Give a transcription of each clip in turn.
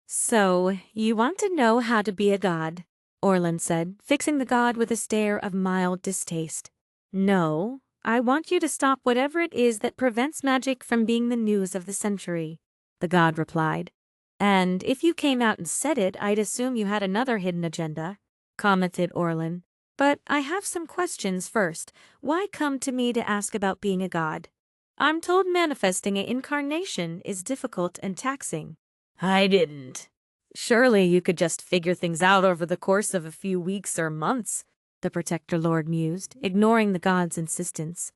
So, you want to know how to be a god? Orlan said, fixing the god with a stare of mild distaste. No, I want you to stop whatever it is that prevents magic from being the news of the century, the god replied. And if you came out and said it, I'd assume you had another hidden agenda, commented Orlan. But I have some questions first. Why come to me to ask about being a god? I'm told manifesting an incarnation is difficult and taxing. I didn't. Surely you could just figure things out over the course of a few weeks or months, the Protector Lord mused, ignoring the god's insistence.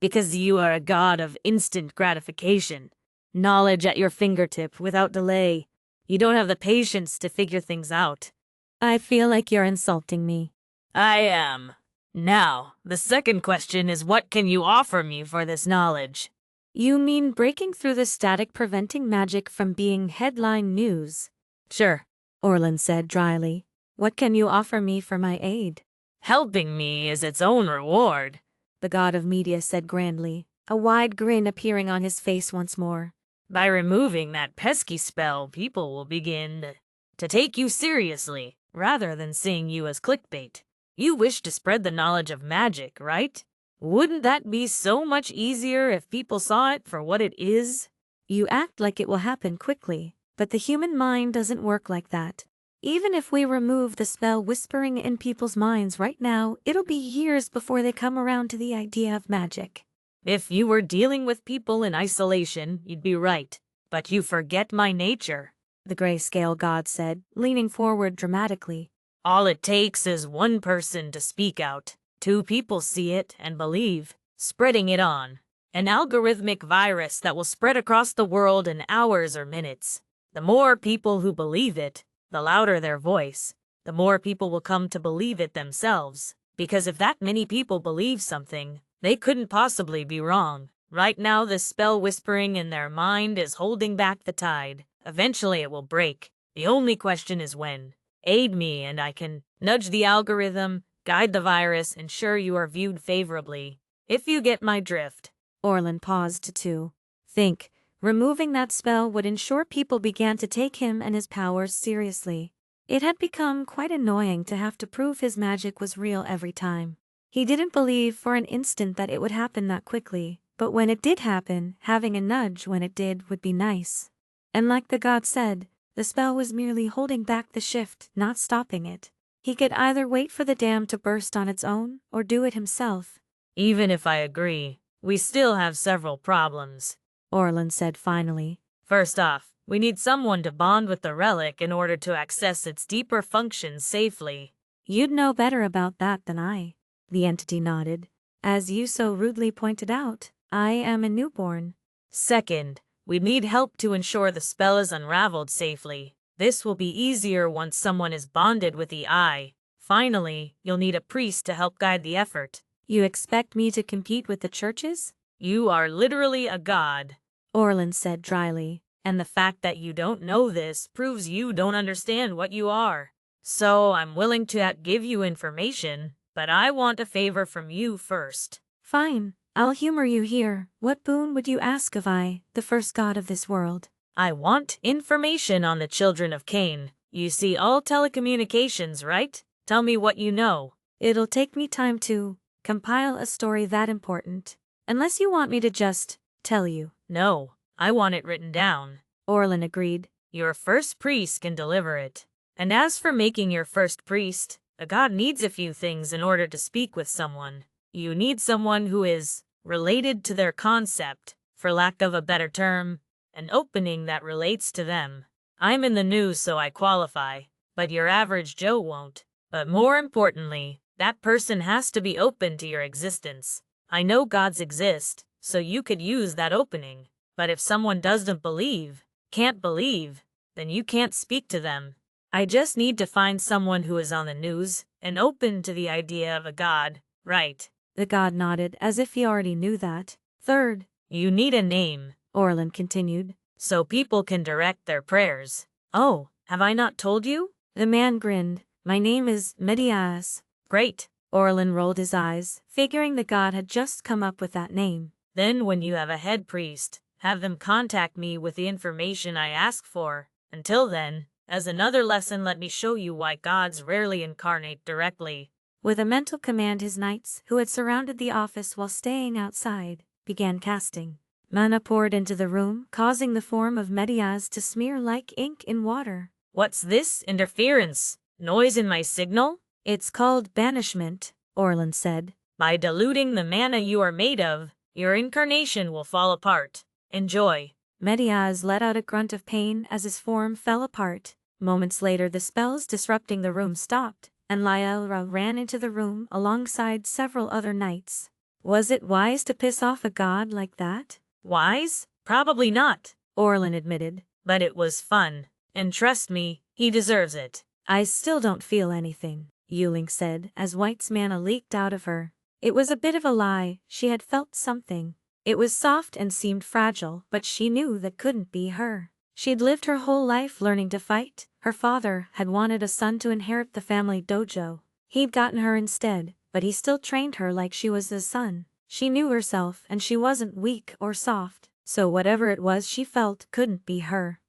Because you are a god of instant gratification. Knowledge at your fingertip without delay. You don't have the patience to figure things out. I feel like you're insulting me. I am. Now, the second question is, what can you offer me for this knowledge? You mean breaking through the static preventing magic from being headline news? Sure, Orlan said dryly. What can you offer me for my aid? Helping me is its own reward, the god of Medea said grandly, a wide grin appearing on his face once more. By removing that pesky spell, people will begin to take you seriously, rather than seeing you as clickbait. You wish to spread the knowledge of magic, right? Wouldn't that be so much easier if people saw it for what it is? You act like it will happen quickly, but the human mind doesn't work like that. Even if we remove the spell whispering in people's minds right now, it'll be years before they come around to the idea of magic. If you were dealing with people in isolation, you'd be right. But you forget my nature, the grayscale god said, leaning forward dramatically. All it takes is one person to speak out. 2 people see it and believe, spreading it on. An algorithmic virus that will spread across the world in hours or minutes. The more people who believe it, the louder their voice. The more people will come to believe it themselves. Because if that many people believe something, they couldn't possibly be wrong. Right now, the spell whispering in their mind is holding back the tide. Eventually it will break. The only question is when. Aid me and I can nudge the algorithm, guide the virus, ensure you are viewed favorably. If you get my drift. Orlan paused to think. Removing that spell would ensure people began to take him and his powers seriously. It had become quite annoying to have to prove his magic was real every time. He didn't believe for an instant that it would happen that quickly, but when it did happen, having a nudge when it did would be nice. And like the god said, the spell was merely holding back the shift, not stopping it. He could either wait for the dam to burst on its own, or do it himself. Even if I agree, we still have several problems, Orlan said finally. First off, we need someone to bond with the relic in order to access its deeper functions safely. You'd know better about that than I, the entity nodded. As you so rudely pointed out, I am a newborn. Second, we need help to ensure the spell is unraveled safely. This will be easier once someone is bonded with the eye. Finally, you'll need a priest to help guide the effort. You expect me to compete with the churches? You are literally a god, Orlan said dryly. And the fact that you don't know this proves you don't understand what you are. So I'm willing to give you information, but I want a favor from you first. Fine, I'll humor you here. What boon would you ask of I, the first god of this world? I want information on the children of Cain. You see all telecommunications, right? Tell me what you know. It'll take me time to compile a story that important. Unless you want me to just tell you. No, I want it written down, Orlan agreed. Your first priest can deliver it. And as for making your first priest, a god needs a few things in order to speak with someone. You need someone who is related to their concept, for lack of a better term, an opening that relates to them. I'm in the news, so I qualify, but your average Joe won't. But more importantly, that person has to be open to your existence. I know gods exist, so you could use that opening. But if someone doesn't believe, can't believe, then you can't speak to them. I just need to find someone who is on the news and open to the idea of a god, right? The god nodded as if he already knew that. Third, you need a name, Orlan continued, so people can direct their prayers. Oh, have I not told you? The man grinned. My name is Medieas. Great. Orlan rolled his eyes, figuring the god had just come up with that name. Then when you have a head priest, have them contact me with the information I ask for. Until then, as another lesson, let me show you why gods rarely incarnate directly. With a mental command, his knights, who had surrounded the office while staying outside, began casting. Mana poured into the room, causing the form of Medieas to smear like ink in water. What's this? Interference? Noise in my signal? It's called banishment, Orlan said. By diluting the mana you are made of, your incarnation will fall apart. Enjoy. Medieas let out a grunt of pain as his form fell apart. Moments later, the spells disrupting the room stopped, and Lyra ran into the room alongside several other knights. Was it wise to piss off a god like that? Wise? Probably not, Orlan admitted. but it was fun. And trust me, he deserves it. I still don't feel anything, Yuling said as White's mana leaked out of her. It was a bit of a lie, she had felt something. It was soft and seemed fragile, but she knew that couldn't be her. She'd lived her whole life learning to fight. Her father had wanted a son to inherit the family dojo. He'd gotten her instead, but he still trained her like she was his son. She knew herself, and she wasn't weak or soft, so whatever it was she felt couldn't be her.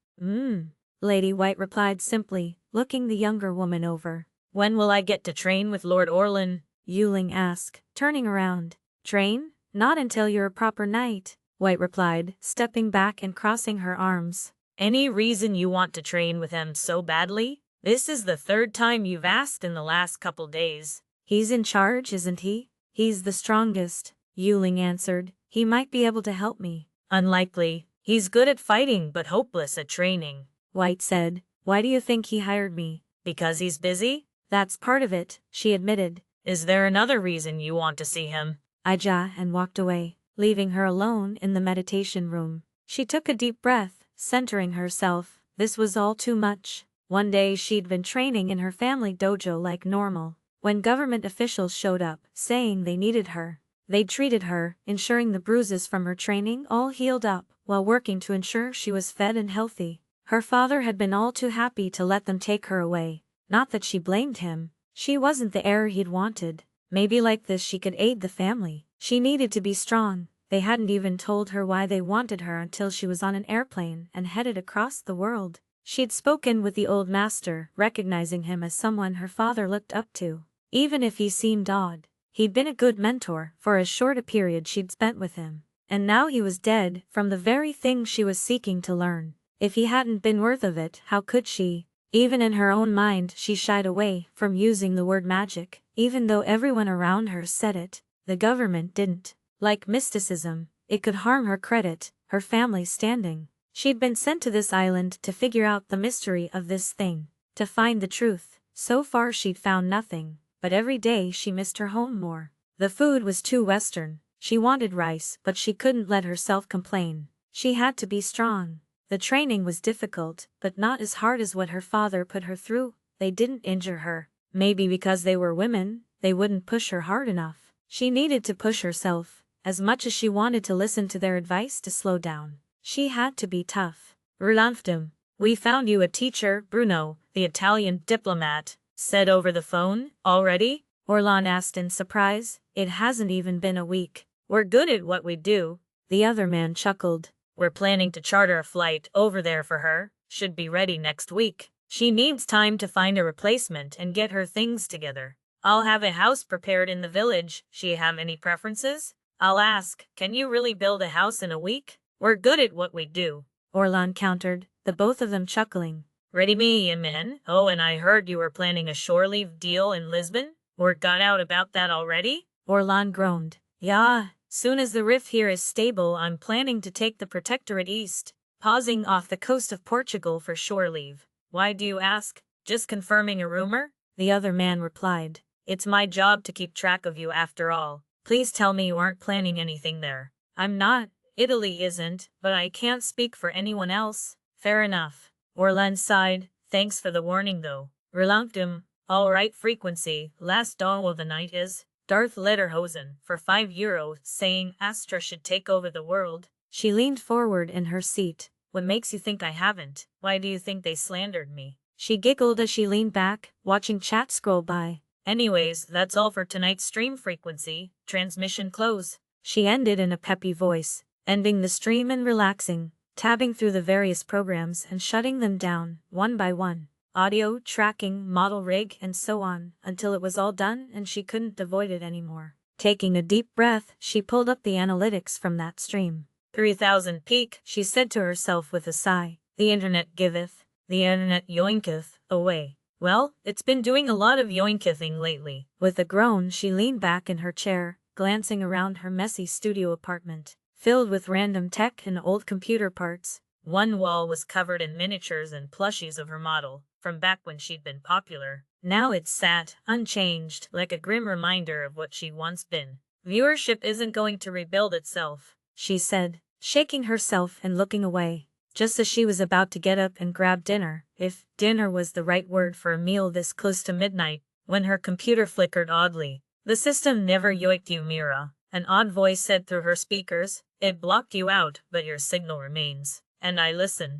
Lady White replied simply, looking the younger woman over. When will I get to train with Lord Orlan? Yuling asked, turning around. Train? Not until you're a proper knight, White replied, stepping back and crossing her arms. Any reason you want to train with him so badly? This is the third time you've asked in the last couple days. He's in charge, isn't he? He's the strongest, Yuling answered. He might be able to help me. Unlikely. He's good at fighting but hopeless at training. White said. Why do you think he hired me? Because he's busy? That's part of it, she admitted. Is there another reason you want to see him? I and walked away, leaving her alone in the meditation room. She took a deep breath, centering herself. This was all too much. One day she'd been training in her family dojo like normal, when government officials showed up, saying they needed her. They treated her, ensuring the bruises from her training all healed up, while working to ensure she was fed and healthy. Her father had been all too happy to let them take her away. Not that she blamed him. She wasn't the heir he'd wanted. Maybe like this she could aid the family. She needed to be strong. They hadn't even told her why they wanted her until she was on an airplane and headed across the world. She'd spoken with the old master, recognizing him as someone her father looked up to. Even if he seemed odd, he'd been a good mentor for as short a period she'd spent with him. And now he was dead from the very thing she was seeking to learn. If he hadn't been worth of it, how could she? Even in her own mind, she shied away from using the word magic, even though everyone around her said it. The government didn't. Like mysticism, it could harm her credit, her family's standing. She'd been sent to this island to figure out the mystery of this thing, to find the truth. So far she'd found nothing, but every day she missed her home more. The food was too Western. She wanted rice, but she couldn't let herself complain. She had to be strong. The training was difficult, but not as hard as what her father put her through. They didn't injure her. Maybe because they were women, they wouldn't push her hard enough. She needed to push herself. As much as she wanted to listen to their advice to slow down, she had to be tough. Relanftum, we found you a teacher, Bruno, the Italian diplomat, said over the phone. Already? Orlan asked in surprise. It hasn't even been a week. We're good at what we do. The other man chuckled. We're planning to charter a flight over there for her. Should be ready next week. She needs time to find a replacement and get her things together. I'll have a house prepared in the village. She have any preferences? I'll ask, can you really build a house in a week? We're good at what we do. Orlan countered, the both of them chuckling. Ready me, man. Oh, and I heard you were planning a shore leave deal in Lisbon? Word got out about that already? Orlan groaned. Yeah. Soon as the rift here is stable, I'm planning to take the Protectorate east, pausing off the coast of Portugal for shore leave. Why do you ask? Just confirming a rumor? The other man replied. It's my job to keep track of you after all. Please tell me you aren't planning anything there. I'm not. Italy isn't, but I can't speak for anyone else. Fair enough. Orlan sighed. Thanks for the warning though. Relunctum. All right, frequency. Last dawn of the night is Darth Lederhosen for €5, saying Astra should take over the world. She leaned forward in her seat. What makes you think I haven't? Why do you think they slandered me? She giggled as she leaned back, watching chat scroll by. Anyways, that's all for tonight's stream, frequency. Transmission close. She ended in a peppy voice, ending the stream and relaxing. tabbing through the various programs and shutting them down, one by one. Audio, tracking, model rig, and so on, until it was all done and she couldn't avoid it anymore. Taking a deep breath, she pulled up the analytics from that stream. 3,000 peak, She said to herself with a sigh. the internet giveth, the internet yoinketh away. Well, it's been doing a lot of yoinkithing lately. With a groan, she leaned back in her chair, glancing around her messy studio apartment, filled with random tech and old computer parts. One wall was covered in miniatures and plushies of her model, from back when she'd been popular. Now it sat, unchanged, like a grim reminder of what she'd once been. Viewership isn't going to rebuild itself, she said, shaking herself and looking away, just as she was about to get up and grab dinner, if dinner was the right word for a meal this close to midnight, when her computer flickered oddly. The system never yoinked you, Mira, an odd voice said through her speakers. It blocked you out, but your signal remains. And I listen.